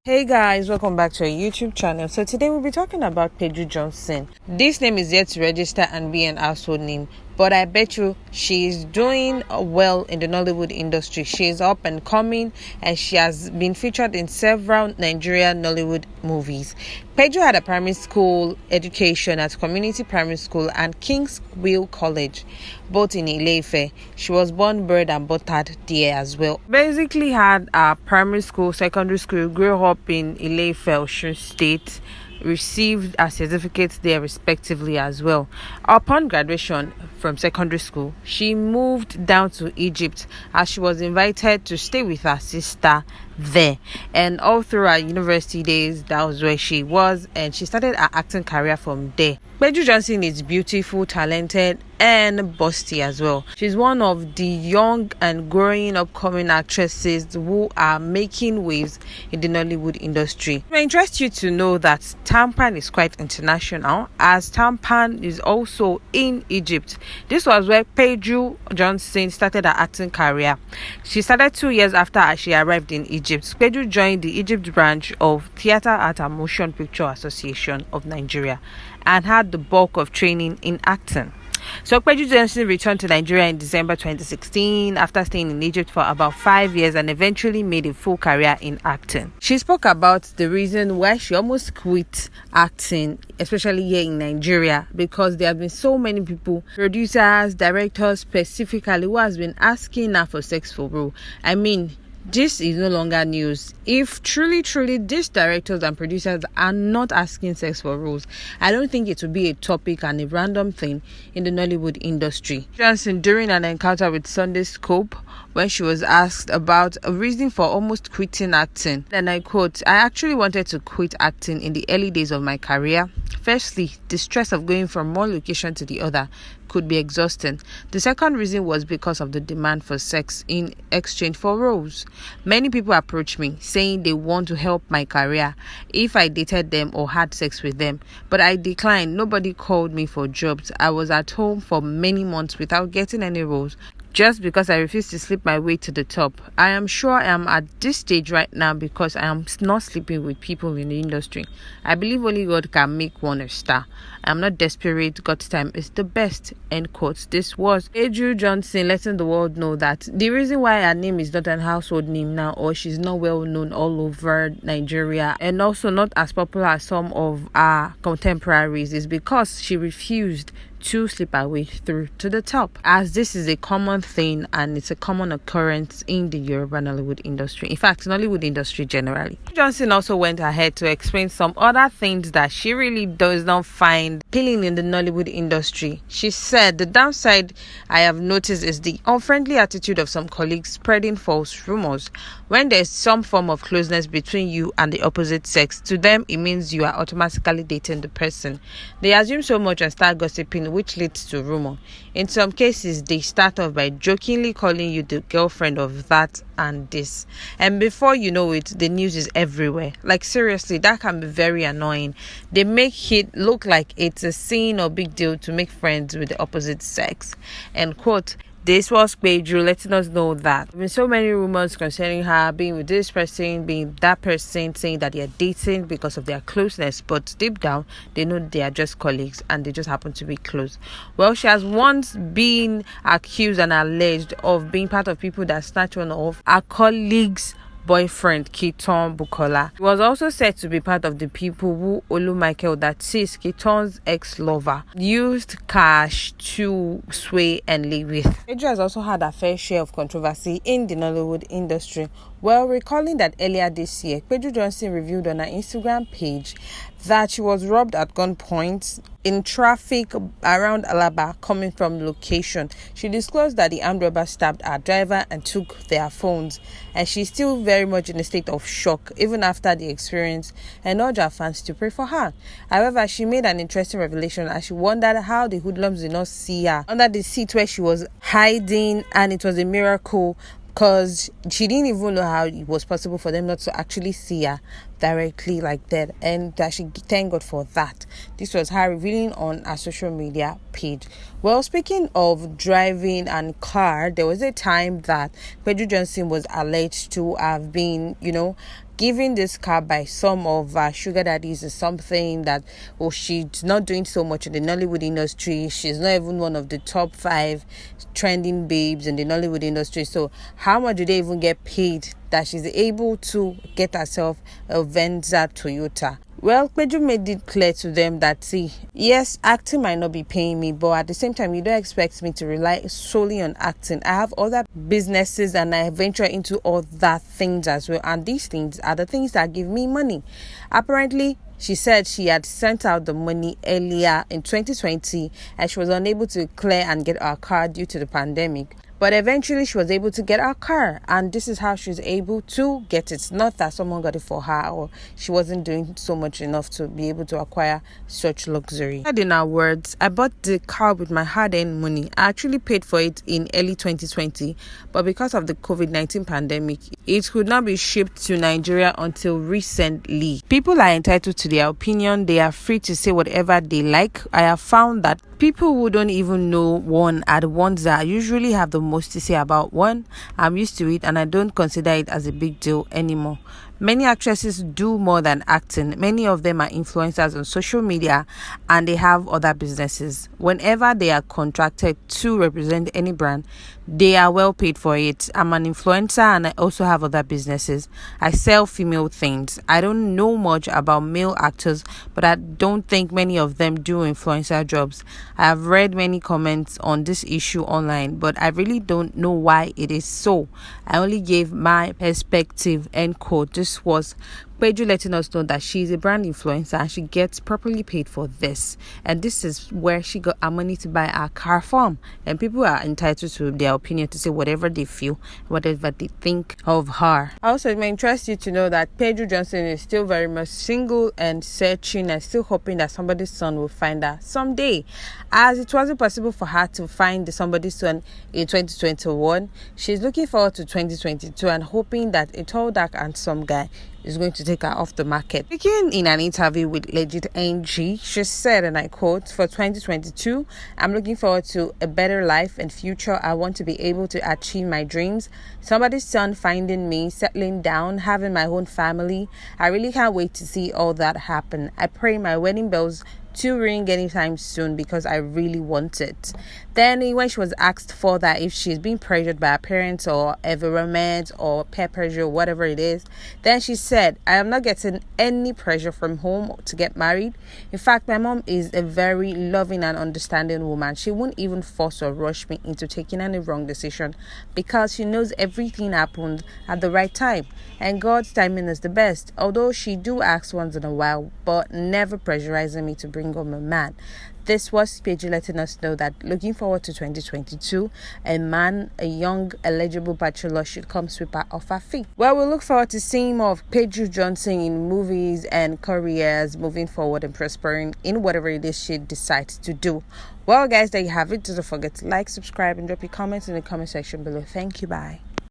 Hey guys, welcome back to our YouTube channel. So today we'll be talking about Peju Johnson. This name is yet to register and be an household name, but I bet you she's doing well in the Nollywood industry. She's up and coming and she has been featured in several Nigerian Nollywood movies. Peju had a primary school education at Community Primary School and King's Will College, both in Ile-Ife. She was born, bred and buttered there as well. Basically had a primary school, secondary school, grew up in Ile-Ife, Osun State, received a certificate there respectively as well. Upon graduation from secondary school, she moved down to Egypt as she was invited to stay with her sister there, and all through her university days that was where she was, and she started her acting career from there. Peju Johnson is beautiful, talented and busty as well. She's one of the young and growing upcoming actresses who are making waves in the Nollywood industry. It may interest you to know that Tampan is quite international, as Tampan is also in Egypt. This was where Peju Johnson started her acting career. She started 2 years after she arrived in Egypt. Peju joined the Egypt branch of Theatre Art and Motion Picture Association of Nigeria and had the bulk of training in acting. So Peju Johnson returned to Nigeria in December 2016 after staying in Egypt for about 5 years and eventually made a full career in acting. She spoke about the reason why she almost quit acting, especially here in Nigeria, because there have been so many people, producers, directors specifically, who has been asking her for sex for role. I mean, this is no longer news. If truly these directors and producers are not asking sex for roles, I don't think it would be a topic and a random thing in the Nollywood industry. Johnson, during an encounter with Sunday Scope, when she was asked about a reason for almost quitting acting, and I quote, "I actually wanted to quit acting in the early days of my career. Firstly, the stress of going from one location to the other could be exhausting. The second reason was because of the demand for sex in exchange for roles. Many people approached me saying they want to help my career if I dated them or had sex with them, but I declined. Nobody called me for jobs. I was at home for many months without getting any roles, just because I refused to sleep my way to the top. I am sure I am at this stage right now because I am not sleeping with people in the industry. I believe only God can make one a star. I am not desperate. God's time is the best." End quote. This was Peju Johnson letting the world know that the reason why her name is not an household name now, or she's not well known all over Nigeria and also not as popular as some of our contemporaries, is because she refused to sleep her way through to the top, as this is a common thing and it's a common occurrence in the Yoruba Nollywood industry, in fact Nollywood industry generally. Johnson also went ahead to explain some other things that she really does not find appealing in the Nollywood industry. She said, "The downside I have noticed is the unfriendly attitude of some colleagues spreading false rumors. When there's some form of closeness between you and the opposite sex, to them it means you are automatically dating the person. They assume so much and start gossiping, which leads to rumor. In some cases, they start off by jokingly calling you the girlfriend of that and this, and before you know it, the news is everywhere. Like seriously, that can be very annoying. They make it look like it's a sin or big deal to make friends with the opposite sex." End quote. This was Peju letting us know that there have been so many rumors concerning her being with this person, being that person, saying that they are dating because of their closeness, but deep down they know they are just colleagues and they just happen to be close. Well, she has once been accused and alleged of being part of people that snatch one of her colleagues' boyfriend, Kiton Bukola. He was also said to be part of the people who Olu Michael, that is Kiton's ex-lover, used cash to sway and live with. Peju has also had a fair share of controversy in the Nollywood industry. Well, recalling that earlier this year, Peju Johnson revealed on her Instagram page that she was robbed at gunpoint in traffic around Alaba coming from location. She disclosed that the armed robber stabbed her driver and took their phones, and she's still very much in a state of shock even after the experience, and urged her fans to pray for her. However, she made an interesting revelation as she wondered how the hoodlums did not see her under the seat where she was hiding, and it was a miracle because she didn't even know how it was possible for them not to actually see her directly like that, and that she thank God for that. This was her revealing on her social media page. Well, speaking of driving and car, there was a time that Peju Johnson was alleged to have been, giving this car by some of sugar daddies is something that, oh, she's not doing so much in the Nollywood industry. She's not even one of the top 5 trending babes in the Nollywood industry. So how much do they even get paid that she's able to get herself a Venza Toyota? Well, Peju made it clear to them that, see, yes, acting might not be paying me, but at the same time, you don't expect me to rely solely on acting. I have other businesses and I venture into other things as well. And these things are the things that give me money. Apparently, she said she had sent out the money earlier in 2020 and she was unable to clear and get her car due to the pandemic. But eventually she was able to get her car, and this is how she was able to get it. Not that someone got it for her or she wasn't doing so much enough to be able to acquire such luxury. In her words, I bought the car with my hard-earned money. I actually paid for it in early 2020, but because of the COVID-19 pandemic, it could not be shipped to Nigeria until recently. People are entitled to their opinion. They are free to say whatever they like. I have found that people who don't even know one are the ones that usually have the most to say about one. I'm used to it and I don't consider it as a big deal anymore. Many actresses do more than acting. Many of them are influencers on social media and they have other businesses. Whenever they are contracted to represent any brand, they are well paid for it. I'm an influencer and I also have other businesses. I sell female things. I don't know much about male actors, but I don't think many of them do influencer jobs. I have read many comments on this issue online, but I really don't know why it is so. I only gave my perspective, end quote. This was Peju letting us know that she's a brand influencer and she gets properly paid for this. And this is where she got her money to buy her car from. And people are entitled to their opinion to say whatever they feel, whatever they think of her. Also, it may interest you to know that Peju Johnson is still very much single and searching and still hoping that somebody's son will find her someday. As it wasn't possible for her to find somebody's son in 2021, she's looking forward to 2022 and hoping that a tall, dark, handsome guy is going to take her off the market. Speaking in an interview with Legit NG, she said, and I quote, "For 2022, I'm looking forward to a better life and future. I want to be able to achieve my dreams. Somebody's son finding me, settling down, having my own family. I really can't wait to see all that happen. I pray my wedding bells to ring anytime soon because I really want it." Then when she was asked further if she's being pressured by her parents or environment or peer pressure or whatever it is, then she said, "I am not getting any pressure from home to get married. In fact, my mom is a very loving and understanding woman. She won't even force or rush me into taking any wrong decision because she knows everything happened at the right time and God's timing is the best. Although she do ask once in a while, but never pressurizing me to bring home a man." This was Peju letting us know that looking forward to 2022, a man, a young, eligible bachelor should come sweep her off her feet. Well, we look forward to seeing more of Peju Johnson in movies and careers moving forward and prospering in whatever it is she decides to do. Well, guys, there you have it. Don't forget to like, subscribe, and drop your comments in the comment section below. Thank you. Bye.